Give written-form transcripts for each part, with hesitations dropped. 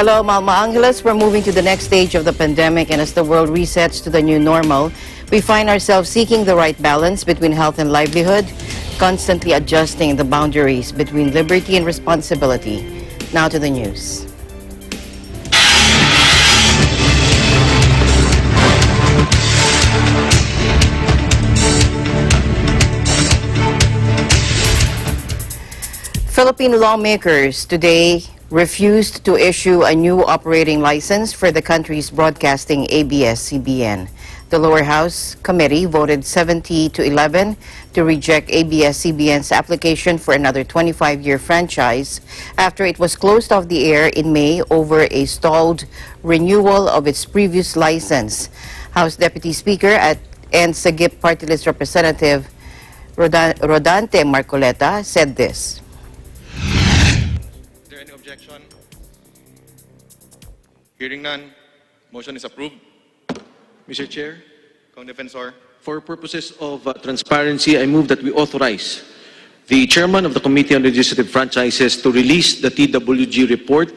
Hello, Malma Angeles. We're moving to the next stage of the pandemic, and as the world resets to the new normal, we find ourselves seeking the right balance between health and livelihood, constantly adjusting the boundaries between liberty and responsibility. Now to the news. Philippine lawmakers today refused to issue a new operating license for the country's broadcasting ABSCBN. The lower house committee voted 70-11 to reject ABSCBN's application for another 25-year franchise after it was closed off the air in May over a stalled renewal of its previous license. House Deputy Speaker and Sagip Party List Representative Rodante Marcoleta said this. Is there any objection? Hearing none, motion is approved. Mr. Chair, Kong Defensor. for purposes of transparency, I move that we authorize the chairman of the Committee on Legislative Franchises to release the TWG report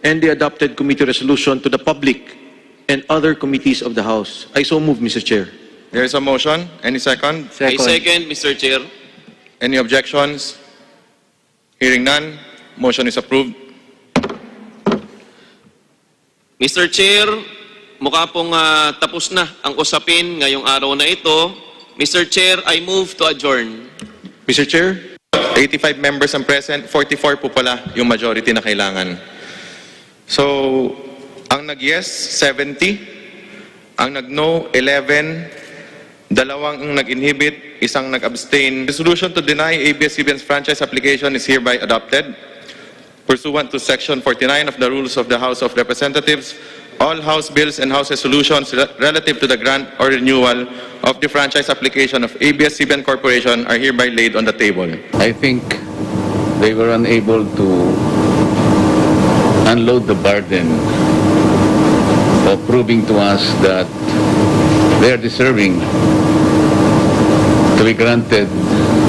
and the adopted committee resolution to the public and other committees of the House. I so move, Mr. Chair. There is a motion. Any second? I second, Mr. Chair. Any objections? Hearing none, motion is approved. Mr. Chair, mukha pong tapos na ang usapin ngayong araw na ito. Mr. Chair, I move to adjourn. Mr. Chair, 85 members ang present, 44 po pala yung majority na kailangan. So, ang nag-yes, 70. Ang nag-no, 11. Dalawang ang nag-inhibit, isang nag-abstain. Resolution to deny ABS-CBN's franchise application is hereby adopted. Pursuant to Section 49 of the Rules of the House of Representatives, all House bills and House resolutions relative to the grant or renewal of the franchise application of ABS-CBN Corporation are hereby laid on the table. I think they were unable to unload the burden of proving to us that they are deserving to be granted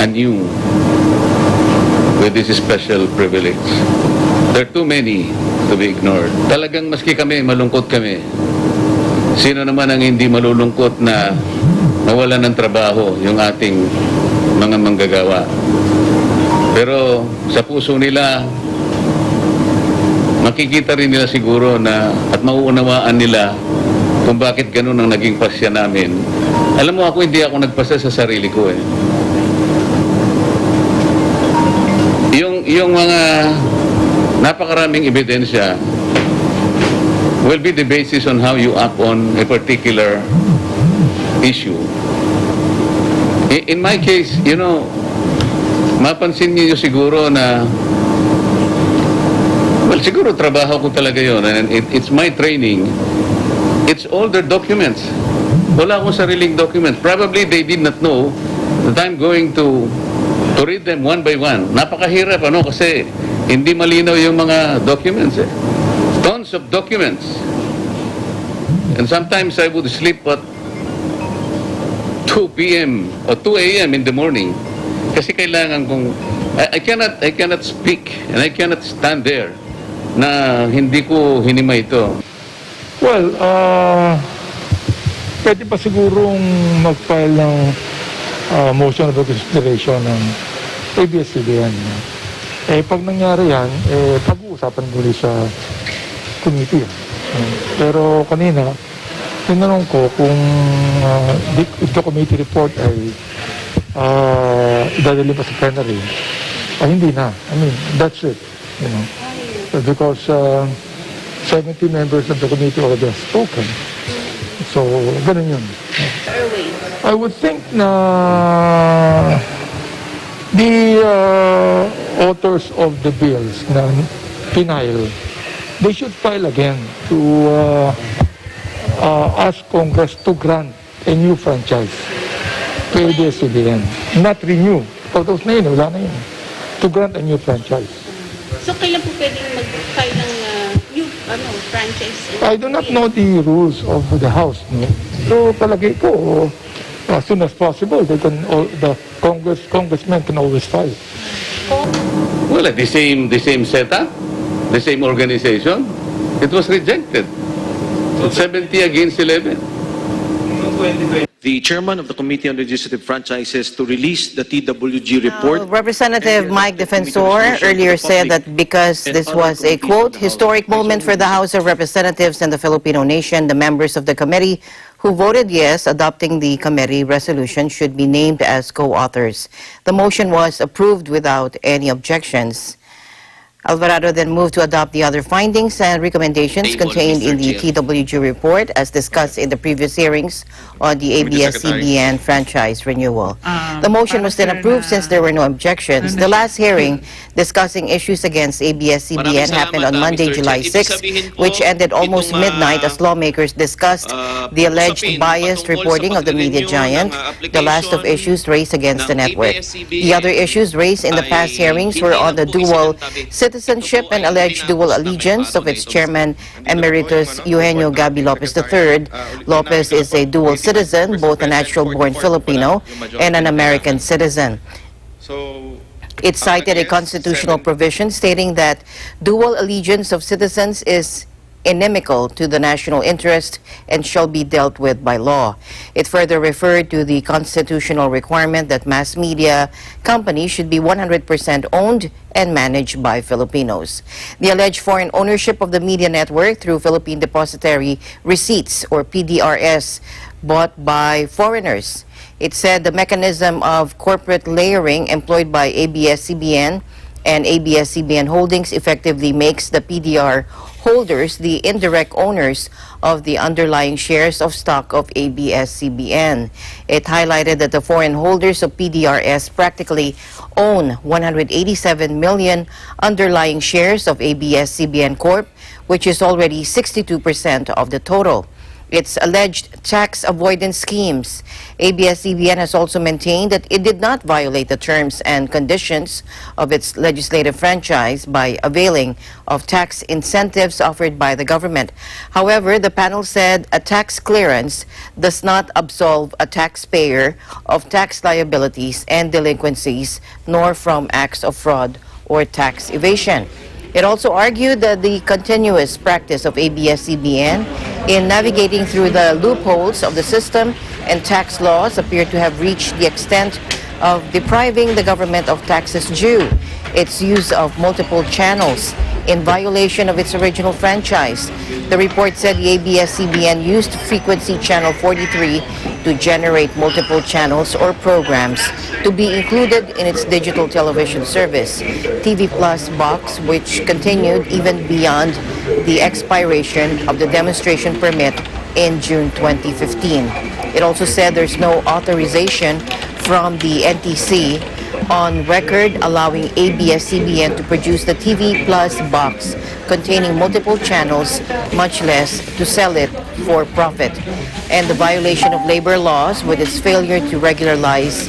anew with this special privilege. There are too many to be ignored. Talagang maski kami, malungkot kami. Sino naman ang hindi malulungkot na mawalan ng trabaho yung ating mga manggagawa? Pero sa puso nila, makikita rin nila siguro na at mauunawaan nila kung bakit ganun ang naging pasya namin. Alam mo, ako hindi ako nagpasya sa sarili ko eh. Yung mga napakaraming ebidensya will be the basis on how you act on a particular issue. In my case, you know, mapansin niyo siguro na, well, siguro trabaho ko talaga yun, and it's my training. It's all their documents. Wala akong sariling documents. Probably they did not know that I'm going to read them one by one. Napakahirap, ano, kasi hindi malinaw yung mga documents eh. Tons of documents. And sometimes I would sleep at 2 p.m. or 2 a.m. in the morning. Kasi kailangan kong, I cannot speak and I cannot stand there na hindi ko hinima ito. Well, pwede pa sigurong mag-file ng motion of reconsideration ng ABS-CBN. Pag nangyari yan, pag-uusapan muli sa committee. Pero kanina, tinanong ko kung if the committee report ay idadali pa sa plenary, hindi na. I mean, that's it. You know, because 70 members of the committee already have spoken. So, ganun yun. I would think na the authors of the bills na final, they should file again to ask Congress to grant a new franchise to ABS-CBN. Not renew. Pagkatapos na yun, wala na yun. To grant a new franchise. So, kailan po pwedeng mag-file ng new franchise? I do not know the rules of the House. No? So, palagay ko, as soon as possible, they can, the congressmen can always file. Well, the same setup, the same organization. It was rejected. It's 70 against 11. The chairman of the Committee on Legislative Franchises to release the TWG report. Representative Mike Defensor earlier said that because this was a, quote, historic moment for the House of Representatives and the Filipino nation, the members of the committee who voted yes, adopting the committee resolution should be named as co-authors. The motion was approved without any objections. Alvarado then moved to adopt the other findings and recommendations contained in the TWG report as discussed in the previous hearings on the ABS-CBN franchise renewal. The motion was then approved since there were no objections. The last hearing discussing issues against ABS-CBN happened on Monday, July 6, which ended almost midnight as lawmakers discussed the alleged biased reporting of the media giant, the last of issues raised against the network. The other issues raised in the past hearings were on the dual citizenship and alleged dual allegiance of its chairman emeritus Geunhye Gabi Lopez III. Lopez is a dual citizen, both a natural-born Filipino and an American citizen. It cited a constitutional provision stating that dual allegiance of citizens is inimical to the national interest and shall be dealt with by law. It further referred to the constitutional requirement that mass media companies should be 100% owned and managed by Filipinos. The alleged foreign ownership of the media network through Philippine Depositary Receipts, or PDRS, bought by foreigners. It said the mechanism of corporate layering employed by ABS-CBN and ABS-CBN Holdings effectively makes the PDR holders the indirect owners of the underlying shares of stock of ABS-CBN. It highlighted that the foreign holders of PDRS practically own 187 million underlying shares of ABS-CBN Corp., which is already 62% of the total. Its alleged tax avoidance schemes. ABS-CBN has also maintained that it did not violate the terms and conditions of its legislative franchise by availing of tax incentives offered by the government. However, the panel said a tax clearance does not absolve a taxpayer of tax liabilities and delinquencies, nor from acts of fraud or tax evasion. It also argued that the continuous practice of ABS-CBN in navigating through the loopholes of the system and tax laws appear to have reached the extent of depriving the government of taxes due, its use of multiple channels in violation of its original franchise. The report said the ABS-CBN used frequency channel 43 to generate multiple channels or programs to be included in its digital television service, TV Plus box, which continued even beyond the expiration of the demonstration permit in June 2015. It also said there's no authorization from the NTC on record allowing ABS-CBN to produce the TV Plus box containing multiple channels, much less to sell it for profit. And the violation of labor laws with its failure to regularize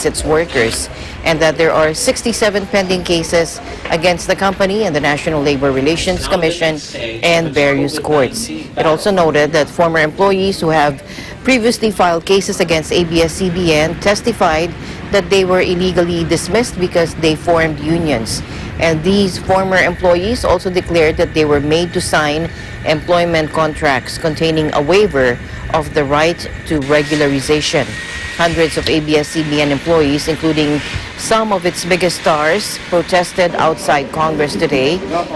its workers, and that there are 67 pending cases against the company and the National Labor Relations Commission and various courts. It also noted that former employees who have previously filed cases against ABS-CBN testified that they were illegally dismissed because they formed unions. And these former employees also declared that they were made to sign employment contracts containing a waiver of the right to regularization. Hundreds of ABS-CBN employees, including some of its biggest stars, protested outside Congress today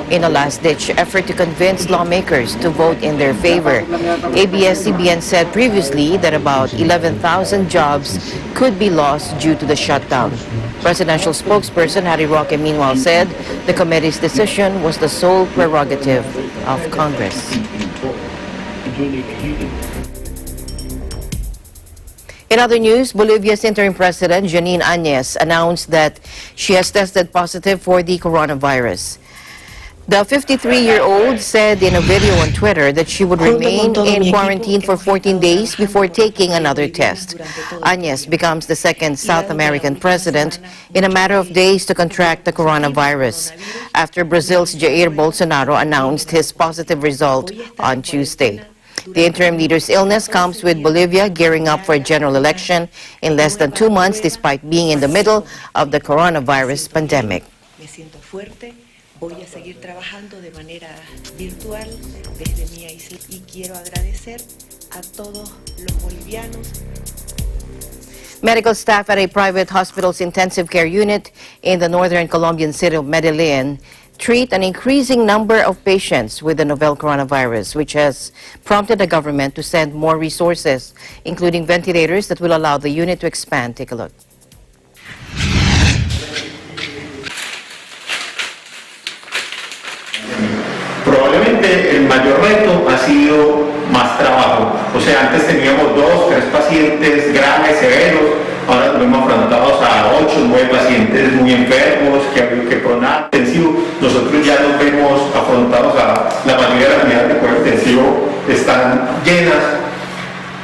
in a last-ditch effort to convince lawmakers to vote in their favor. ABS-CBN said previously that about 11,000 jobs could be lost due to the shutdown. Presidential spokesperson Harry Roque meanwhile said the committee's decision was the sole prerogative of Congress. In other news, Bolivia's interim president, Geunhye, announced that she has tested positive for the coronavirus. The 53-year-old said in a video on Twitter that she would remain in quarantine for 14 days before taking another test. Áñez becomes the second South American president in a matter of days to contract the coronavirus, after Brazil's Jair Bolsonaro announced his positive result on Tuesday. The interim leader's illness comes with Bolivia gearing up for a general election in less than 2 months, despite being in the middle of the coronavirus pandemic. Voy a seguir trabajando de manera virtual desde mi isla y quiero agradecer a todos los bolivianos. Medical staff at a private hospital's intensive care unit in the northern Colombian city of Medellin treat an increasing number of patients with the novel coronavirus, which has prompted the government to send more resources, including ventilators that will allow the unit to expand. Take a look. Probablemente el mayor reto ha sido más trabajo. O sea, antes teníamos 2, 3 pacientes graves, severos, ahora nos hemos afrontados a 8, 9 pacientes muy enfermos que ha habido que pronar intensivo. Nosotros ya nos vemos afrontados a la mayoría de las unidades de cuidado intensivo están llenas.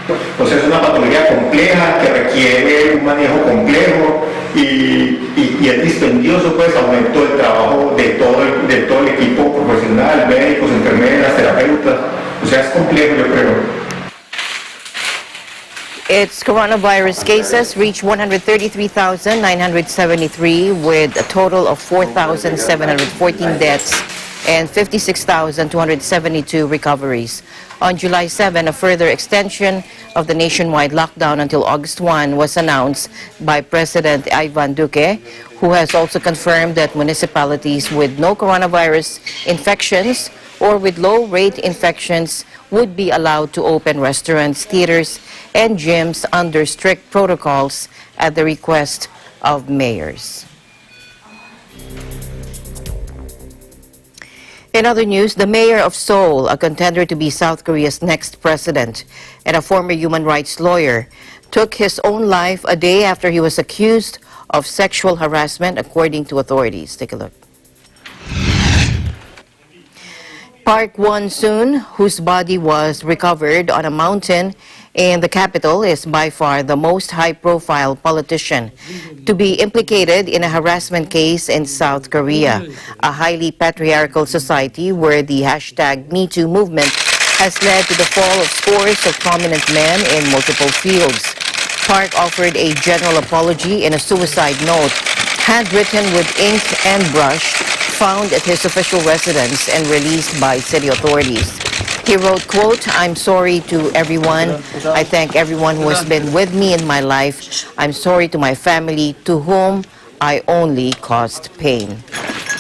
Entonces es una patología compleja que requiere un manejo complejo y es dispendioso, pues aumentó el trabajo de todo el equipo profesional, médicos, enfermeras, terapeutas, o sea, es complejo, yo creo. Its coronavirus cases reached 133,973 with a total of 4,714 deaths and 56,272 recoveries. On July 7, a further extension of the nationwide lockdown until August 1 was announced by President Ivan Duque, who has also confirmed that municipalities with no coronavirus infections or with low-rate infections would be allowed to open restaurants, theaters, and gyms under strict protocols at the request of mayors. In other news, the mayor of Seoul, a contender to be South Korea's next president and a former human rights lawyer, took his own life a day after he was accused of sexual harassment, according to authorities. Take a look. Park Won-soon, whose body was recovered on a mountain in the capital, is by far the most high-profile politician to be implicated in a harassment case in South Korea, a highly patriarchal society where the #MeToo movement has led to the fall of scores of prominent men in multiple fields. Park offered a general apology in a suicide note, handwritten with ink and brush, found at his official residence and released by city authorities. He wrote, quote, "I'm sorry to everyone. I thank everyone who has been with me in my life. I'm sorry to my family, to whom I only caused pain."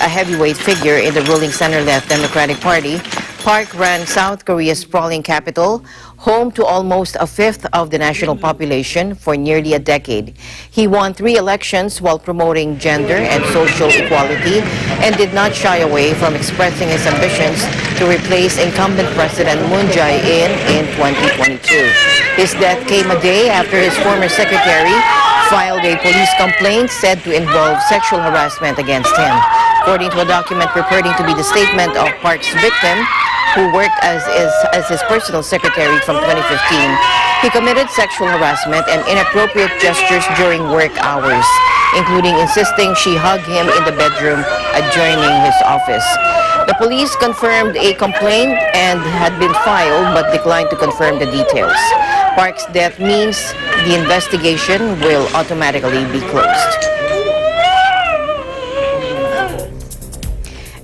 A heavyweight figure in the ruling center-left Democratic Party, Park ran South Korea's sprawling capital, home to almost a fifth of the national population, for nearly a decade. He won 3 elections while promoting gender and social equality and did not shy away from expressing his ambitions to replace incumbent President Moon Jae-in in 2022. His death came a day after his former secretary filed a police complaint said to involve sexual harassment against him. According to a document purporting to be the statement of Park's victim, who worked as his personal secretary from 2015, he committed sexual harassment and inappropriate gestures during work hours, including insisting she hug him in the bedroom adjoining his office. The police confirmed a complaint and had been filed but declined to confirm the details. Park's death means the investigation will automatically be closed.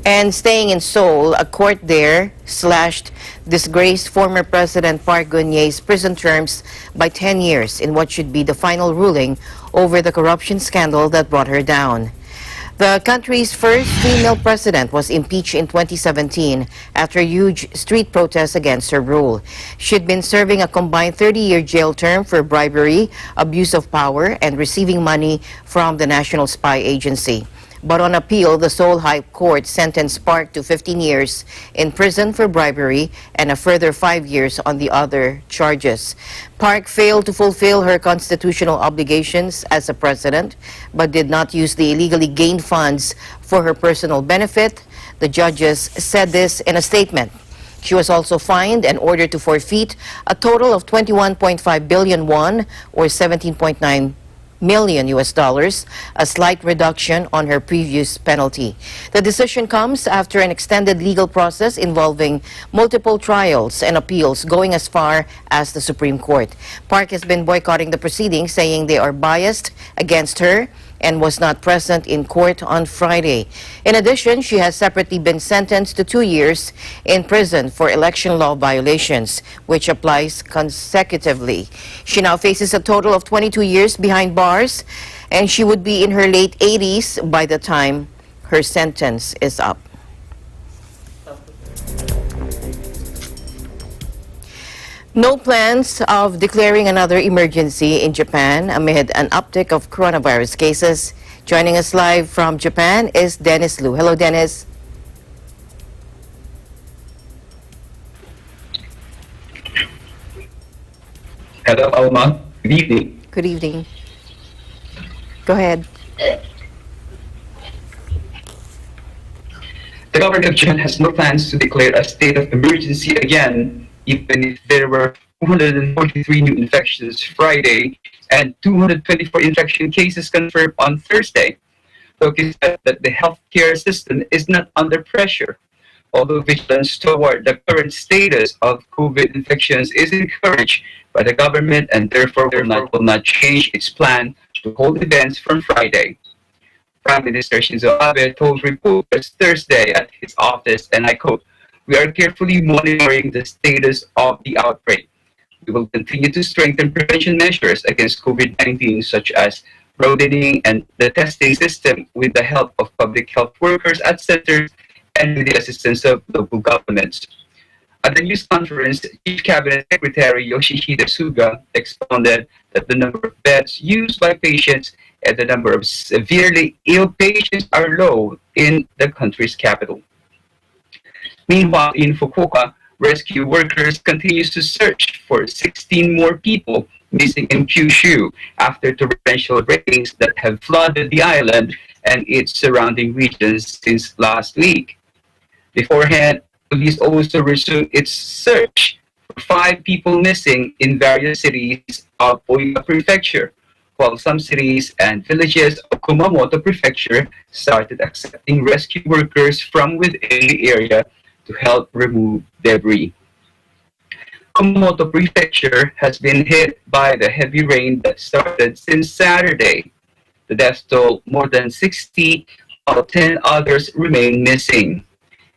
And staying in Seoul, a court there slashed disgraced former President Park Geunhye's prison terms by 10 years in what should be the final ruling over the corruption scandal that brought her down. The country's first female president was impeached in 2017 after huge street protests against her rule. She'd been serving a combined 30-year jail term for bribery, abuse of power, and receiving money from the National Spy Agency. But on appeal, the Seoul High Court sentenced Park to 15 years in prison for bribery and a further 5 years on the other charges. Park failed to fulfill her constitutional obligations as a president, but did not use the illegally gained funds for her personal benefit. The judges said this in a statement. She was also fined and ordered to forfeit a total of 21.5 billion won, or $17.9 million US dollars, a slight reduction on her previous penalty. The decision comes after an extended legal process involving multiple trials and appeals going as far as the Supreme Court. Park has been boycotting the proceedings, saying they are biased against her and was not present in court on Friday. In addition, she has separately been sentenced to 2 years in prison for election law violations, which applies consecutively. She now faces a total of 22 years behind bars, and she would be in her late 80s by the time her sentence is up. No plans of declaring another emergency in Japan amid an uptick of coronavirus cases. Joining us live from Japan is Dennis Liu. Hello, Dennis. Hello, Alma. Good evening. Good evening. Go ahead. The government of Japan has no plans to declare a state of emergency again, even if there were 243 new infections Friday and 224 infection cases confirmed on Thursday. Tokyo said that the healthcare system is not under pressure, although vigilance toward the current status of COVID infections is encouraged by the government and therefore will not change its plan to hold events from Friday. Prime Minister Shinzo Abe told reporters Thursday at his office, and I quote, "We are carefully monitoring the status of the outbreak. We will continue to strengthen prevention measures against COVID-19, such as broadening and the testing system with the help of public health workers at centers and with the assistance of local governments." At the news conference, Chief Cabinet Secretary Yoshihide Suga expounded that the number of beds used by patients and the number of severely ill patients are low in the country's capital. Meanwhile, in Fukuoka, rescue workers continues to search for 16 more people missing in Kyushu after torrential rains that have flooded the island and its surrounding regions since last week. Beforehand, police also resumed its search for 5 people missing in various cities of Oita Prefecture, while some cities and villages of Kumamoto Prefecture started accepting rescue workers from within the area to help remove debris. Kumamoto Prefecture has been hit by the heavy rain that started since Saturday. The death toll more than 60, while 10 others remain missing.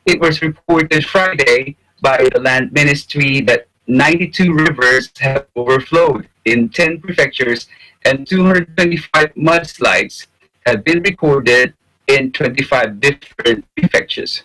It was reported Friday by the Land Ministry that 92 rivers have overflowed in 10 prefectures and 225 mudslides have been recorded in 25 different prefectures.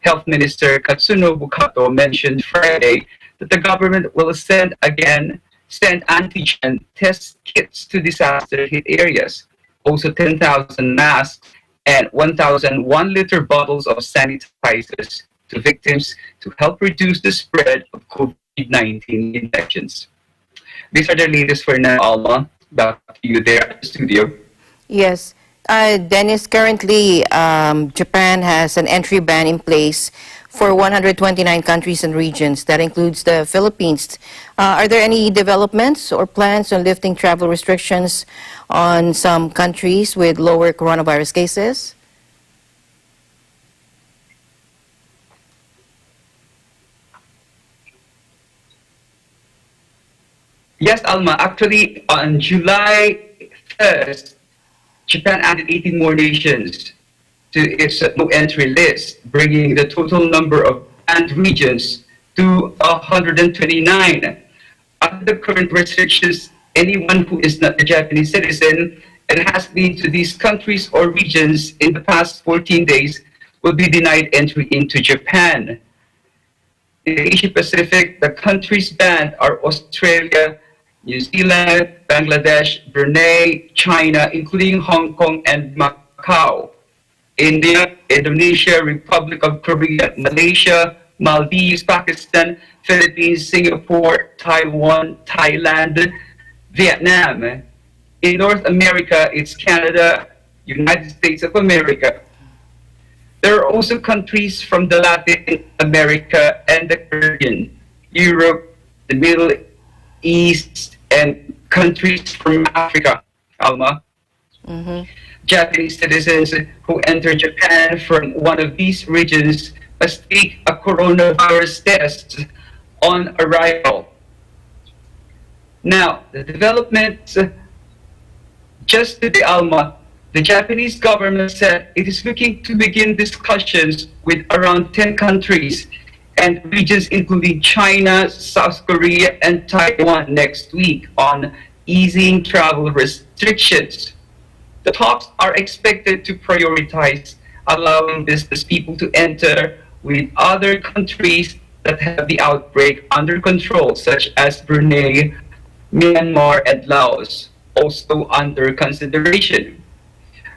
Health Minister Katsunobu Kato mentioned Friday that the government will send antigen test kits to disaster-hit areas, also 10,000 masks and 1,000 one-liter bottles of sanitizers to victims to help reduce the spread of COVID-19 infections. These are the latest for now, Alma. Back to you there at the studio. Yes. Dennis, currently Japan has an entry ban in place for 129 countries and regions. That includes the Philippines. Are there any developments or plans on lifting travel restrictions on some countries with lower coronavirus cases? Yes, Alma. Actually, on July 1st, Japan added 18 more nations to its no-entry list, bringing the total number of banned regions to 129. Under the current restrictions, anyone who is not a Japanese citizen and has been to these countries or regions in the past 14 days will be denied entry into Japan. In the Asia Pacific, the countries banned are Australia, New Zealand, Bangladesh, Brunei, China, including Hong Kong and Macau, India, Indonesia, Republic of Korea, Malaysia, Maldives, Pakistan, Philippines, Singapore, Taiwan, Thailand, Vietnam. In North America, it's Canada, United States of America. There are also countries from the Latin America and the Caribbean, Europe, the Middle East, and countries from Africa, Alma. Japanese citizens who enter Japan from one of these regions must take a coronavirus test on arrival. Now, the developments just today, Alma, The Japanese government said it is looking to begin discussions with around 10 countries and regions including China, South Korea, and Taiwan next week on easing travel restrictions. The talks are expected to prioritize allowing business people to enter with other countries that have the outbreak under control, such as Brunei, Myanmar, and Laos, also under consideration.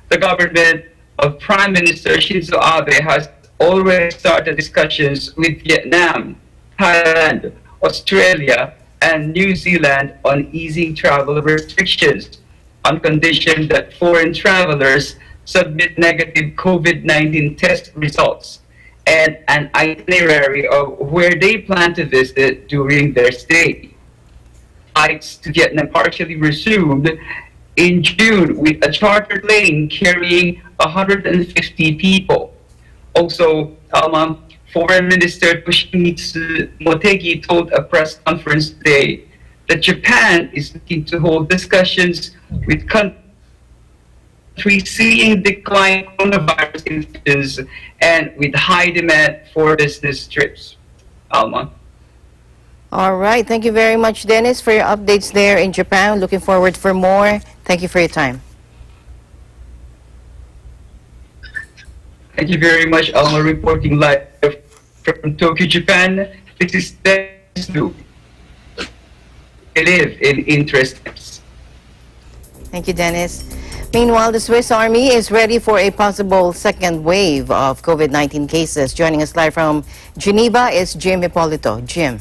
The government of Prime Minister Shinzo Abe has already started discussions with Vietnam, Thailand, Australia, and New Zealand on easing travel restrictions on condition that foreign travelers submit negative COVID-19 test results and an itinerary of where they plan to visit during their stay. Flights to Vietnam partially resumed in June with a chartered plane carrying 150 people. Also, Foreign Minister Toshimitsu Motegi told a press conference today that Japan is looking to hold discussions with countries seeing decline coronavirus infections and with high demand for business trips. Alma. All right. Thank you very much, Dennis, for your updates there in Japan. Looking forward for more. Thank you for your time. Thank you very much, Alma, reporting live from Tokyo, Japan. This is Dennis Lu. I live in interest. Thank you, Dennis. Meanwhile, the Swiss Army is ready for a possible second wave of COVID-19 cases. Joining us live from Geneva is Jim Hippolito. Jim.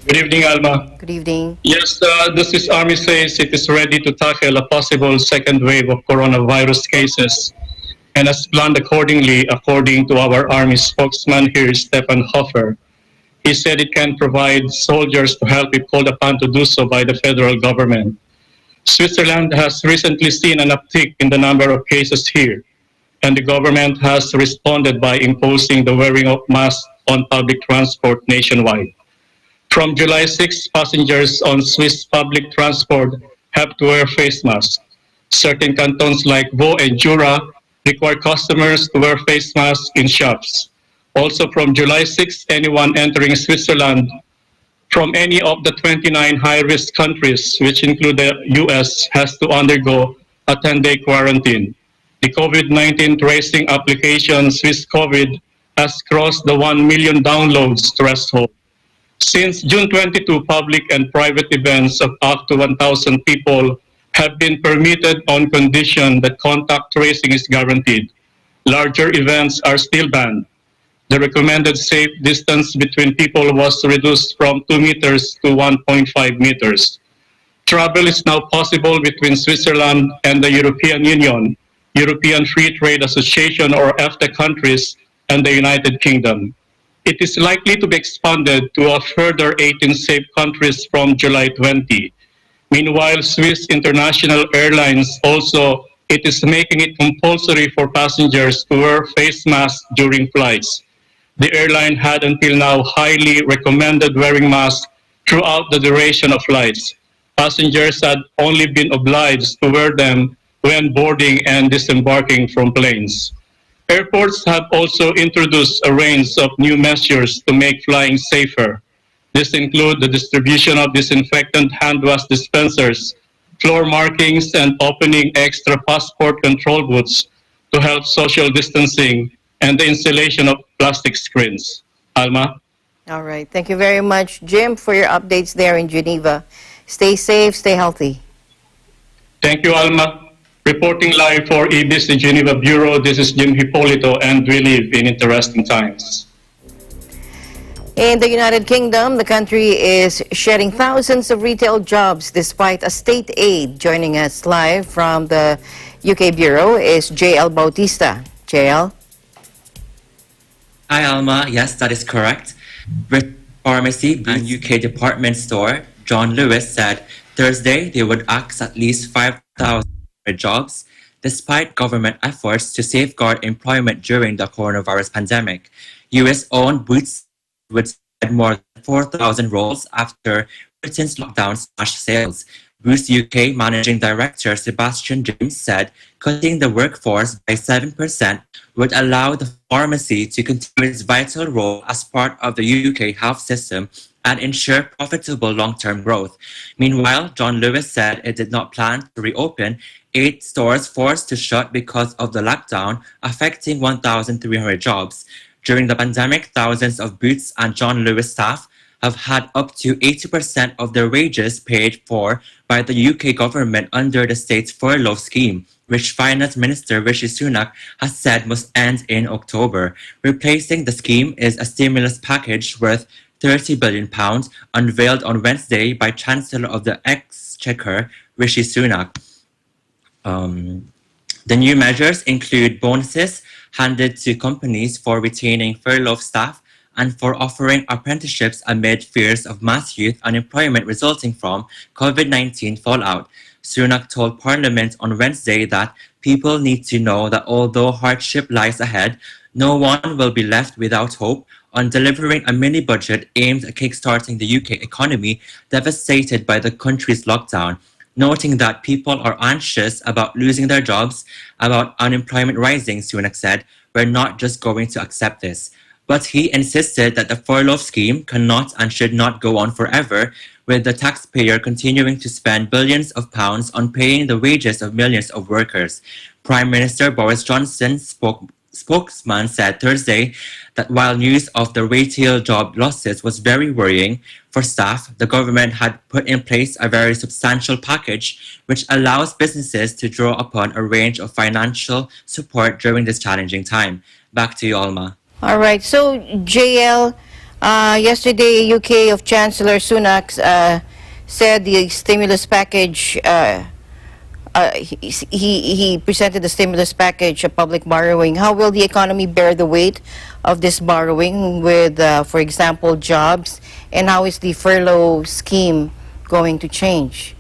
Good evening, Alma. Good evening. Yes, the Swiss Army says it is ready to tackle a possible second wave of coronavirus cases and has planned accordingly, according to our Army spokesman here, Stefan Hofer. He said it can provide soldiers to help if called upon to do so by the federal government. Switzerland has recently seen an uptick in the number of cases here, and the government has responded by imposing the wearing of masks on public transport nationwide. From July 6, passengers on Swiss public transport have to wear face masks. Certain cantons like Vaud and Jura require customers to wear face masks in shops. Also from July 6, anyone entering Switzerland from any of the 29 high-risk countries, which include the US, has to undergo a 10-day quarantine. The COVID-19 tracing application Swiss COVID has crossed the 1 million downloads threshold. Since June 22, public and private events of up to 1,000 people have been permitted on condition that contact tracing is guaranteed. Larger events are still banned. The recommended safe distance between people was reduced from 2 meters to 1.5 meters. Travel is now possible between Switzerland and the European Union, European Free Trade Association or EFTA countries, and the United Kingdom. It is likely to be expanded to a further 18 safe countries from July 20. Meanwhile, Swiss International Airlines also, it is making it compulsory for passengers to wear face masks during flights. The airline had until now highly recommended wearing masks throughout the duration of flights. Passengers had only been obliged to wear them when boarding and disembarking from planes. Airports have also introduced a range of new measures to make flying safer. This includes the distribution of disinfectant hand wash dispensers, floor markings, and opening extra passport control booths to help social distancing and the installation of plastic screens. Alma? All right. Thank you very much, Jim, for your updates there in Geneva. Stay safe, stay healthy. Thank you, Alma. Reporting live for ABSCBN Geneva Bureau, this is Jim Hippolito, and we live in interesting times. In the United Kingdom, the country is shedding thousands of retail jobs despite a state aid. Joining us live from the UK Bureau is JL Bautista. JL? Hi, Alma. Yes, that is correct. British Pharmacy and UK department store John Lewis said Thursday they would axe at least 5,000 jobs despite government efforts to safeguard employment during the coronavirus pandemic. US-owned Boots would shed more than 4,000 roles after Britain's lockdown slashed sales. Boost UK Managing Director Sebastian James said cutting the workforce by 7% would allow the pharmacy to continue its vital role as part of the UK health system and ensure profitable long-term growth. Meanwhile, John Lewis said it did not plan to reopen 8 stores forced to shut because of the lockdown, affecting 1,300 jobs. During the pandemic, thousands of Boots and John Lewis staff have had up to 80% of their wages paid for by the UK government under the state's furlough scheme, which Finance Minister Rishi Sunak has said must end in October. Replacing the scheme is a stimulus package worth £30 billion unveiled on Wednesday by Chancellor of the Exchequer, Rishi Sunak. The new measures include bonuses handed to companies for retaining furloughed staff and for offering apprenticeships amid fears of mass youth unemployment resulting from COVID-19 fallout. Sunak told Parliament on Wednesday that people need to know that although hardship lies ahead, no one will be left without hope on delivering a mini-budget aimed at kickstarting the UK economy devastated by the country's lockdown, noting that people are anxious about losing their jobs, about unemployment rising. Sunak said, "We're not just going to accept this." But he insisted that the furlough scheme cannot and should not go on forever, with the taxpayer continuing to spend billions of pounds on paying the wages of millions of workers. Prime Minister Boris Johnson's spokesman said Thursday that while news of the retail job losses was very worrying for staff, the government had put in place a very substantial package which allows businesses to draw upon a range of financial support during this challenging time. Back to you, Alma. All right. So, JL, yesterday, UK of Chancellor Sunak said the stimulus package, he presented the stimulus package of public borrowing. How will the economy bear the weight of this borrowing with, for example, jobs? And how is the furlough scheme going to change?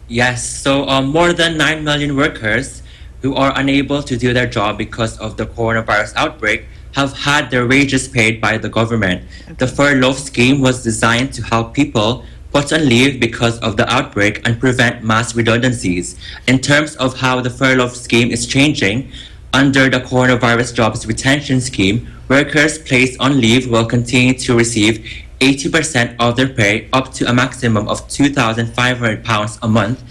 Yes, so more than 9 million workers who are unable to do their job because of the coronavirus outbreak have had their wages paid by the government. The furlough scheme was designed to help people put on leave because of the outbreak and prevent mass redundancies. In terms of how the furlough scheme is changing, under the coronavirus jobs retention scheme, workers placed on leave will continue to receive 80% of their pay up to a maximum of £2,500 a month.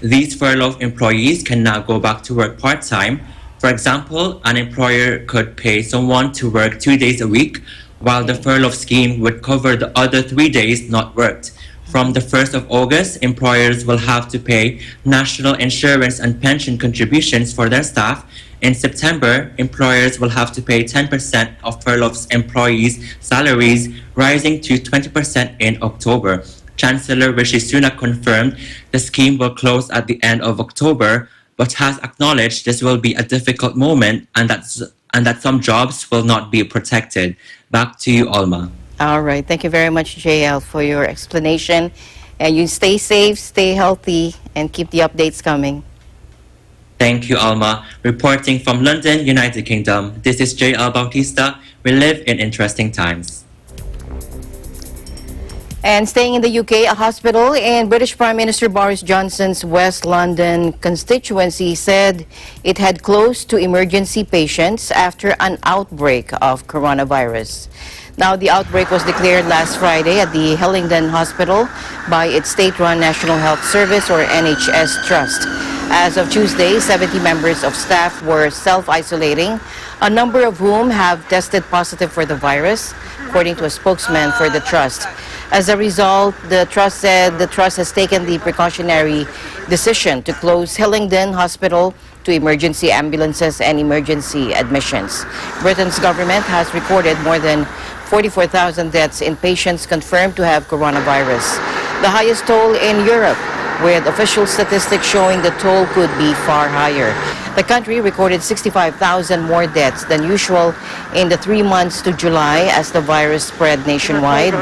These furloughed employees can now go back to work part-time. For example, an employer could pay someone to work 2 days a week, while the furlough scheme would cover the other 3 days not worked. From the 1st of August, employers will have to pay national insurance and pension contributions for their staff. In September, employers will have to pay 10% of furloughed employees' salaries, rising to 20% in October. Chancellor Rishi Sunak confirmed the scheme will close at the end of October, but has acknowledged this will be a difficult moment and that some jobs will not be protected. Back to you, Alma. All right. Thank you very much, JL, for your explanation. And you stay safe, stay healthy, and keep the updates coming. Thank you, Alma. Reporting from London, United Kingdom, this is JL Bautista. We live in interesting times. And staying in the UK, a hospital in British Prime Minister Boris Johnson's West London constituency said it had closed to emergency patients after an outbreak of coronavirus. Now, the outbreak was declared last Friday at the Hillingdon Hospital by its state-run National Health Service, or NHS Trust. As of Tuesday, 70 members of staff were self-isolating, a number of whom have tested positive for the virus, according to a spokesman for the trust. As a result, the trust said the trust has taken the precautionary decision to close Hillingdon Hospital to emergency ambulances and emergency admissions. Britain's government has recorded more than 44,000 deaths in patients confirmed to have coronavirus, the highest toll in Europe, with official statistics showing the toll could be far higher. The country recorded 65,000 more deaths than usual in the 3 months to July as the virus spread nationwide.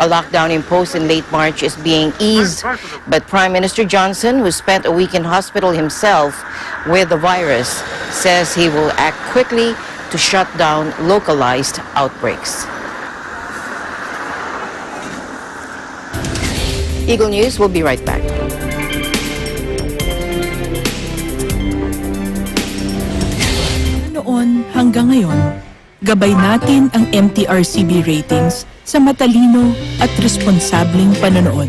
A lockdown imposed in late March is being eased, but Prime Minister Johnson, who spent a week in hospital himself with the virus, says he will act quickly to shut down localized outbreaks. Eagle News will be right back. noon hanggang ngayon, gabay natin ang MTRCB ratings sa matalino at responsableng panonood.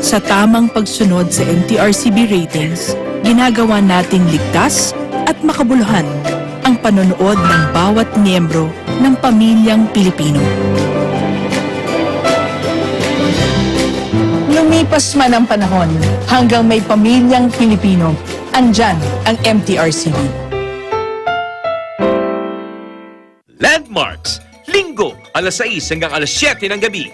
Sa tamang pagsunod sa MTRCB ratings, ginagawa nating ligtas at makabuluhan ang panonood ng bawat miyembro ng pamilyang Pilipino. Lumipas man ang panahon, hanggang may pamilyang Pilipino, andyan ang MTRCB. Landmarks, Linggo, alas 6 hanggang alas 7 ng gabi.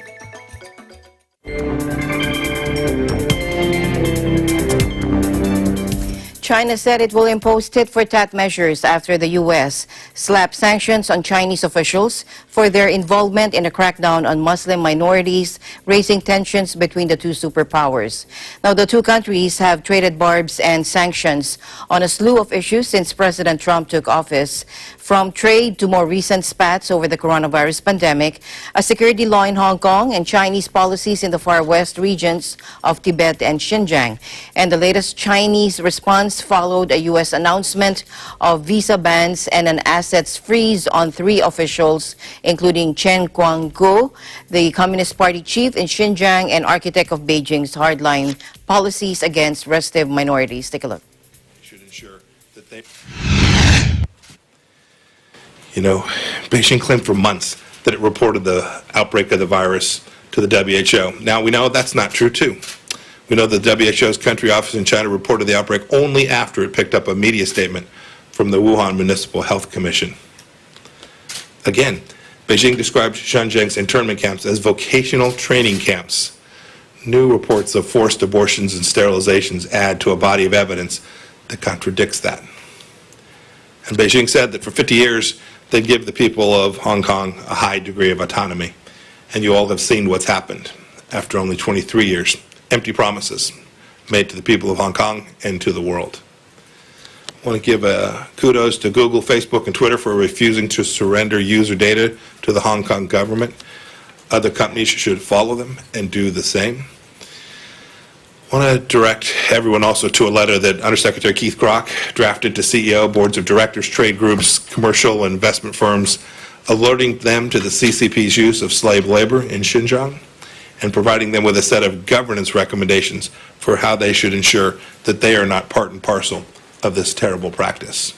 China said it will impose tit-for-tat measures after the U.S. slapped sanctions on Chinese officials for their involvement in a crackdown on Muslim minorities, raising tensions between the two superpowers. Now, the two countries have traded barbs and sanctions on a slew of issues since President Trump took office, from trade to more recent spats over the coronavirus pandemic, a security law in Hong Kong, and Chinese policies in the far west regions of Tibet and Xinjiang. And the latest Chinese response followed a U.S. announcement of visa bans and an assets freeze on 3 officials, including Chen Guangguo, the Communist Party chief in Xinjiang and architect of Beijing's hardline policies against restive minorities. Take a look. Should ensure that they... You know, Beijing claimed for months that it reported the outbreak of the virus to the WHO. Now, we know that's not true, too. We know the WHO's country office in China reported the outbreak only after it picked up a media statement from the Wuhan Municipal Health Commission. Again, Beijing described Xinjiang's internment camps as vocational training camps. New reports of forced abortions and sterilizations add to a body of evidence that contradicts that. And Beijing said that for 50 years, they'd give the people of Hong Kong a high degree of autonomy. And you all have seen what's happened after only 23 years. Empty promises made to the people of Hong Kong and to the world. I want to give kudos to Google, Facebook, and Twitter for refusing to surrender user data to the Hong Kong government. Other companies should follow them and do the same. I want to direct everyone also to a letter that Undersecretary Keith Grok drafted to CEO, boards of directors, trade groups, commercial and investment firms, alerting them to the CCP's use of slave labor in Xinjiang and providing them with a set of governance recommendations for how they should ensure that they are not part and parcel of this terrible practice.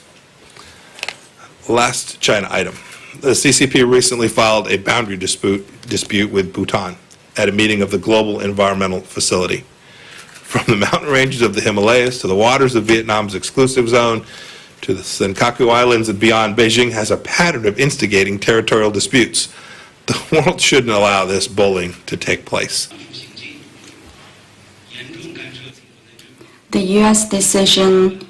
Last China item. The CCP recently filed a boundary dispute with Bhutan at a meeting of the Global Environmental Facility. From the mountain ranges of the Himalayas to the waters of Vietnam's exclusive zone to the Senkaku Islands and beyond, Beijing has a pattern of instigating territorial disputes. The world shouldn't allow this bullying to take place. The U.S. decision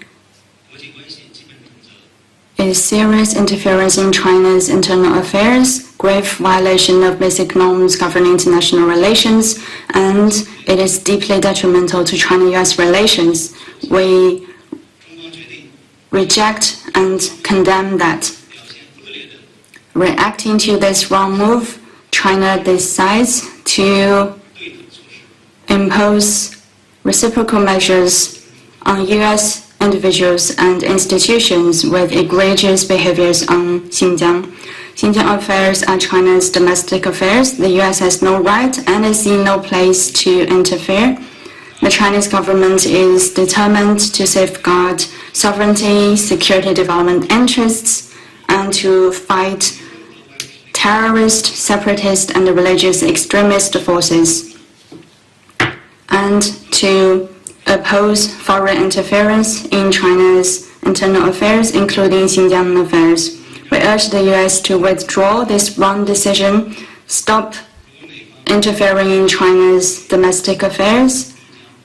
is serious interference in China's internal affairs, grave violation of basic norms governing international relations, and it is deeply detrimental to China-U.S. relations. We reject and condemn that. Reacting to this wrong move, China decides to impose reciprocal measures on U.S. individuals and institutions with egregious behaviors on Xinjiang. Xinjiang affairs are China's domestic affairs. The U.S. has no right and is in no place to interfere. The Chinese government is determined to safeguard sovereignty, security, development interests, and to fight terrorist, separatist, and religious extremist forces, and to oppose foreign interference in China's internal affairs, including Xinjiang affairs. We urge the U.S. to withdraw this wrong decision, stop interfering in China's domestic affairs,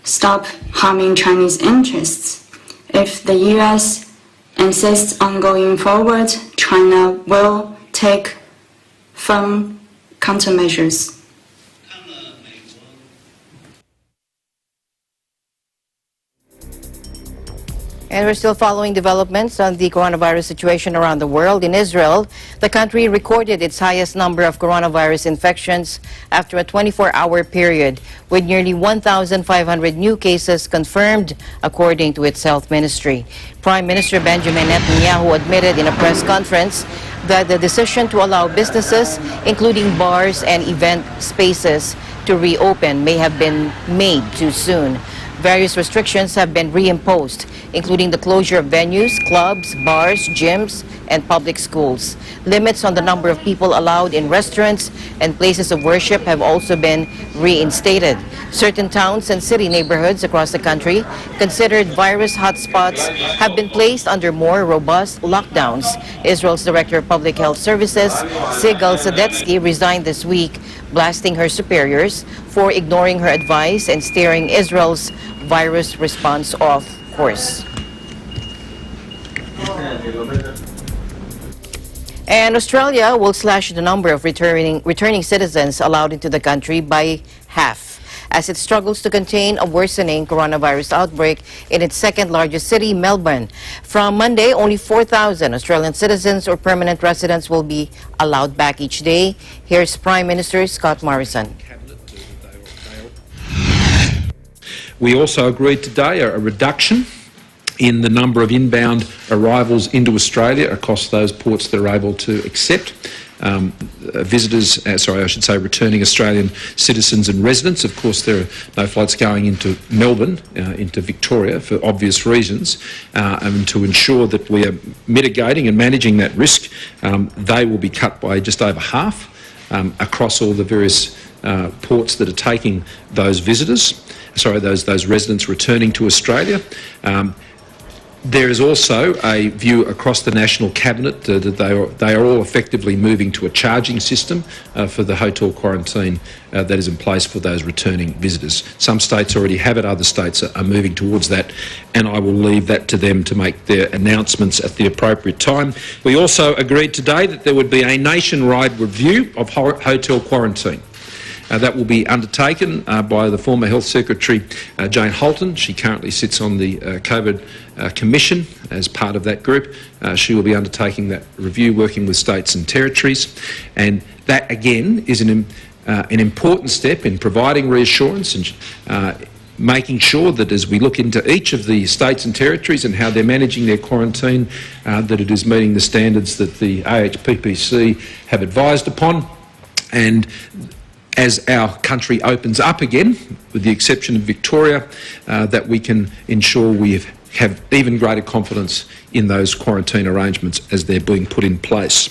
stop harming Chinese interests. If the U.S. insists on going forward, China will take firm countermeasures. And we're still following developments on the coronavirus situation around the world. In Israel, the country recorded its highest number of coronavirus infections after a 24-hour period, with nearly 1,500 new cases confirmed, according to its health ministry. Prime Minister Benjamin Netanyahu admitted in a press conference that the decision to allow businesses, including bars and event spaces, to reopen may have been made too soon. Various restrictions have been reimposed, including the closure of venues, clubs, bars, gyms, and public schools. Limits on the number of people allowed in restaurants and places of worship have also been reinstated. Certain towns and city neighborhoods across the country, considered virus hotspots, have been placed under more robust lockdowns. Israel's Director of Public Health Services, Sigal Sadetsky, resigned this week, blasting her superiors for ignoring her advice and steering Israel's virus response off course. And Australia will slash the number of returning citizens allowed into the country by half as it struggles to contain a worsening coronavirus outbreak in its second largest city, Melbourne. From Monday, only 4,000 Australian citizens or permanent residents will be allowed back each day. Here's Prime Minister Scott Morrison. We also agreed today a reduction in the number of inbound arrivals into Australia across those ports that are able to accept returning Australian citizens and residents. Of course, there are no flights going into Melbourne, into Victoria, for obvious reasons, and to ensure that we are mitigating and managing that risk, they will be cut by just over half across all the various ports that are taking those those residents returning to Australia. There is also a view across the National Cabinet that they are all effectively moving to a charging system for the hotel quarantine that is in place for those returning visitors. Some states already have it, other states are moving towards that, and I will leave that to them to make their announcements at the appropriate time. We also agreed today that there would be a nationwide review of hotel quarantine. That will be undertaken by the former Health Secretary, Jane Holton. She currently sits on the COVID Commission as part of that group. She will be undertaking that review, working with states and territories. And that, again, is an important step in providing reassurance and making sure that as we look into each of the states and territories and how they're managing their quarantine, that it is meeting the standards that the AHPPC have advised upon. And as our country opens up again, with the exception of Victoria, that we can ensure we have even greater confidence in those quarantine arrangements as they're being put in place.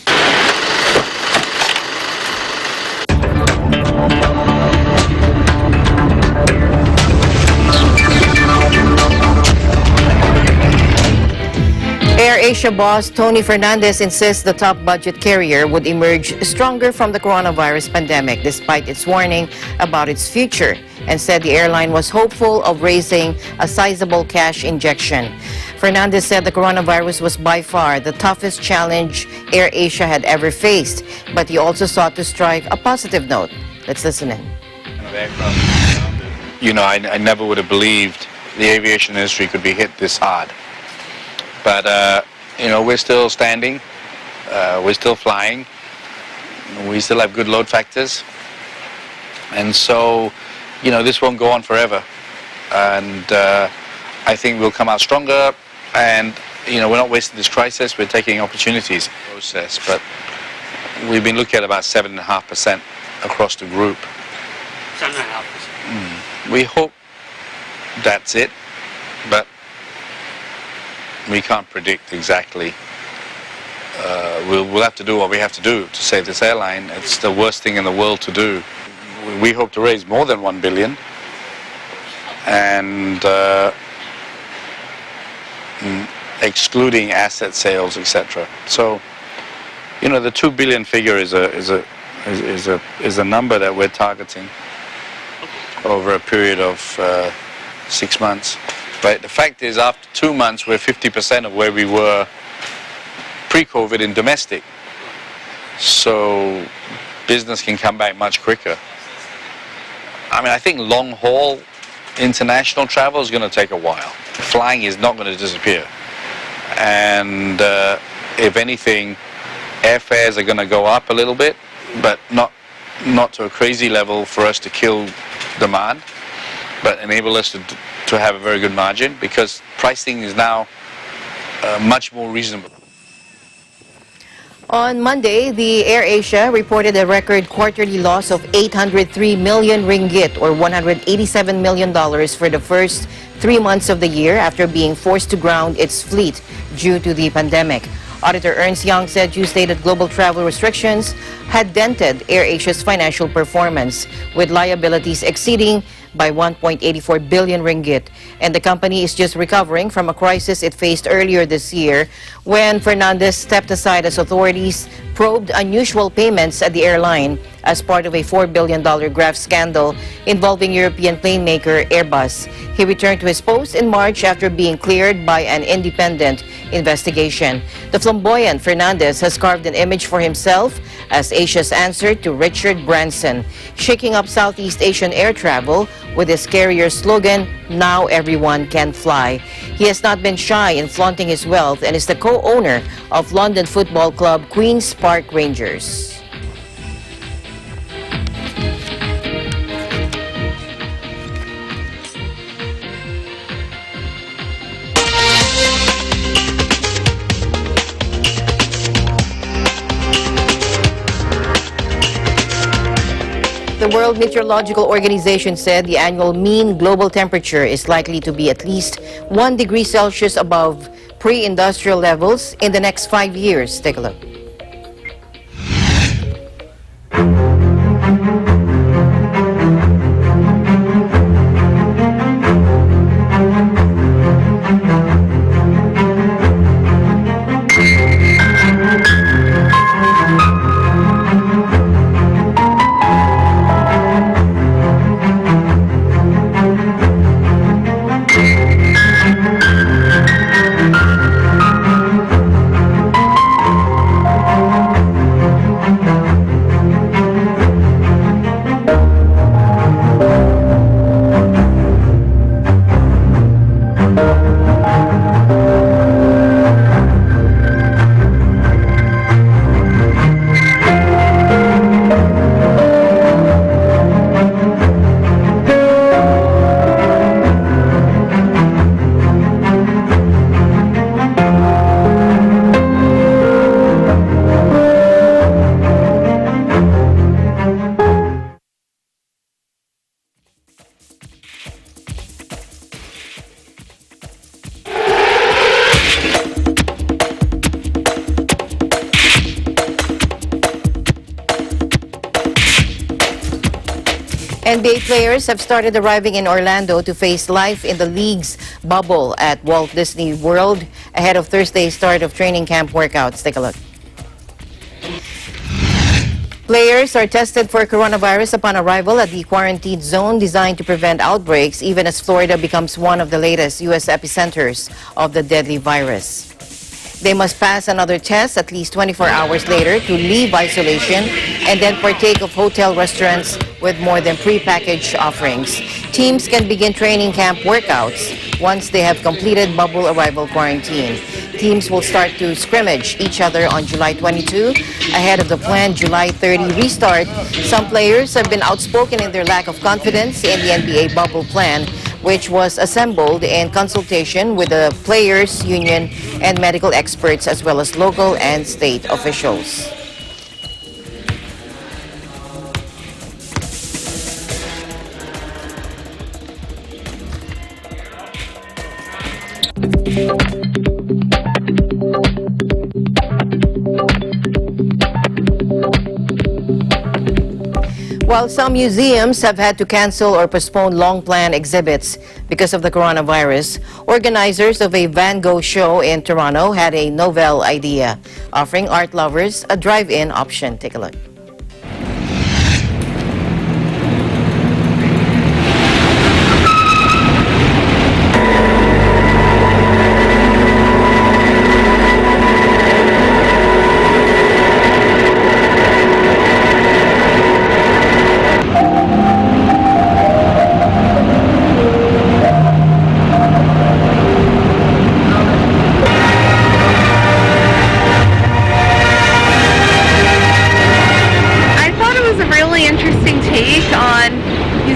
AirAsia boss Tony Fernandez insists the top budget carrier would emerge stronger from the coronavirus pandemic despite its warning about its future, and said the airline was hopeful of raising a sizable cash injection. Fernandez said the coronavirus was by far the toughest challenge AirAsia had ever faced, but he also sought to strike a positive note. Let's listen in. You know, I never would have believed the aviation industry could be hit this hard. But, you know, we're still standing, we're still flying, we still have good load factors. And so, you know, this won't go on forever. And I think we'll come out stronger, and, you know, we're not wasting this crisis, we're taking opportunities. But we've been looking at about 7.5% across the group. 7.5%? We hope that's it, but we can't predict exactly. We'll have to do what we have to do to save this airline. It's the worst thing in the world to do. We hope to raise more than 1 billion, and excluding asset sales, etc. So, you know, the 2 billion figure is a number that we're targeting over a period of 6 months. But the fact is, after 2 months, we're 50% of where we were pre-COVID in domestic. So business can come back much quicker. I mean, I think long-haul international travel is going to take a while. Flying is not going to disappear. and if anything, airfares are going to go up a little bit, but not to a crazy level for us to kill demand, but enable us to have a very good margin, because pricing is now much more reasonable. On Monday, the AirAsia reported a record quarterly loss of 803 million ringgit or $187 million for the first 3 months of the year after being forced to ground its fleet due to the pandemic. Auditor Ernst Young said Tuesday that global travel restrictions had dented AirAsia's financial performance, with liabilities exceeding by 1.84 billion ringgit. And the company is just recovering from a crisis it faced earlier this year when Fernandez stepped aside as authorities probed unusual payments at the airline as part of a $4 billion graft scandal involving European plane maker Airbus. He returned to his post in March after being cleared by an independent investigation. The flamboyant Fernandez has carved an image for himself as Asia's answer to Richard Branson, shaking up Southeast Asian air travel with his carrier slogan, "Now everyone can fly." He has not been shy in flaunting his wealth and is the co-owner of London football club Queen's Park Rangers. The World Meteorological Organization said the annual mean global temperature is likely to be at least 1 degree Celsius above pre-industrial levels in the next 5 years. Take a look. NBA players have started arriving in Orlando to face life in the league's bubble at Walt Disney World ahead of Thursday's start of training camp workouts. Take a look. Players are tested for coronavirus upon arrival at the quarantine zone designed to prevent outbreaks, even as Florida becomes one of the latest U.S. epicenters of the deadly virus. They must pass another test at least 24 hours later to leave isolation and then partake of hotel restaurants with more than prepackaged offerings. Teams can begin training camp workouts once they have completed bubble arrival quarantine. Teams will start to scrimmage each other on July 22 ahead of the planned July 30 restart. Some players have been outspoken in their lack of confidence in the NBA bubble plan, which was assembled in consultation with the players' union and medical experts, as well as local and state officials. While some museums have had to cancel or postpone long-planned exhibits because of the coronavirus, organizers of a Van Gogh show in Toronto had a novel idea, offering art lovers a drive-in option. Take a look.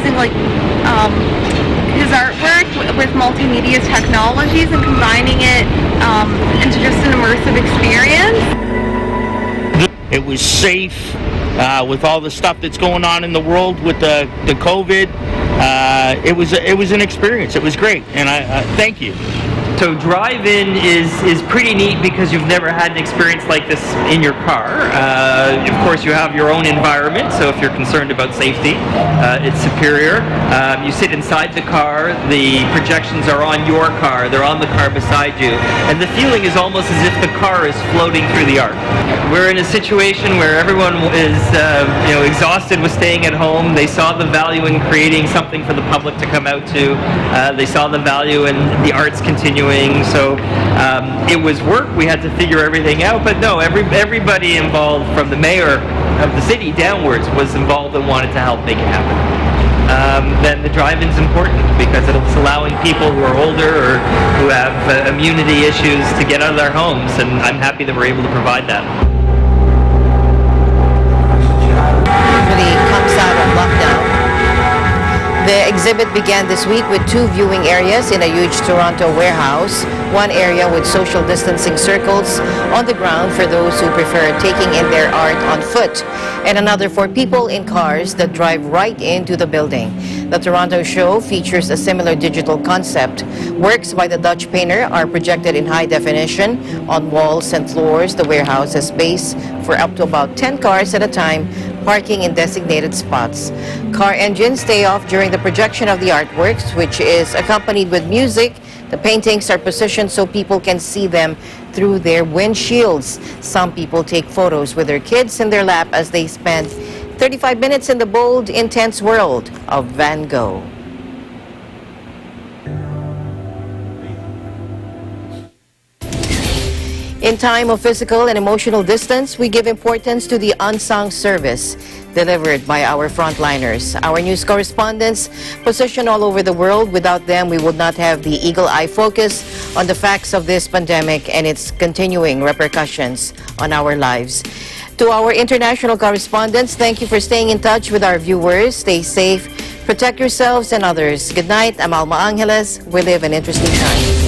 using like his artwork with multimedia technologies and combining it into just an immersive experience. It was safe with all the stuff that's going on in the world with the COVID. It was an experience. It was great, and I thank you. So drive-in is pretty neat because you've never had an experience like this in your car. Of course, you have your own environment, so if you're concerned about safety, it's superior. You sit inside the car, the projections are on your car, they're on the car beside you, and the feeling is almost as if the car is floating through the art. We're in a situation where everyone is exhausted with staying at home. They saw the value in creating something for the public to come out to. They saw the value in the arts continuing. So it was work. We had to figure everything out. But no, everybody involved, from the mayor of the city downwards, was involved and wanted to help make it happen. Then the drive-in's important because it's allowing people who are older or who have immunity issues to get out of their homes, and I'm happy that we're able to provide that. Really comes out of lockdown. The exhibit began this week with 2 viewing areas in a huge Toronto warehouse, one area with social distancing circles on the ground for those who prefer taking in their art on foot, and another for people in cars that drive right into the building. The Toronto show features a similar digital concept. Works by the Dutch painter are projected in high definition on walls and floors. The warehouse has space for up to about 10 cars at a time, parking in designated spots. Car engines stay off during the projection of the artworks, which is accompanied with music. The paintings are positioned so people can see them through their windshields. Some people take photos with their kids in their lap as they spend 35 minutes in the bold, intense world of Van Gogh. In time of physical and emotional distance, we give importance to the unsung service delivered by our frontliners. Our news correspondents positioned all over the world. Without them, we would not have the eagle-eye focus on the facts of this pandemic and its continuing repercussions on our lives. To our international correspondents, thank you for staying in touch with our viewers. Stay safe, protect yourselves and others. Good night. I'm Alma Angeles. We live in interesting times.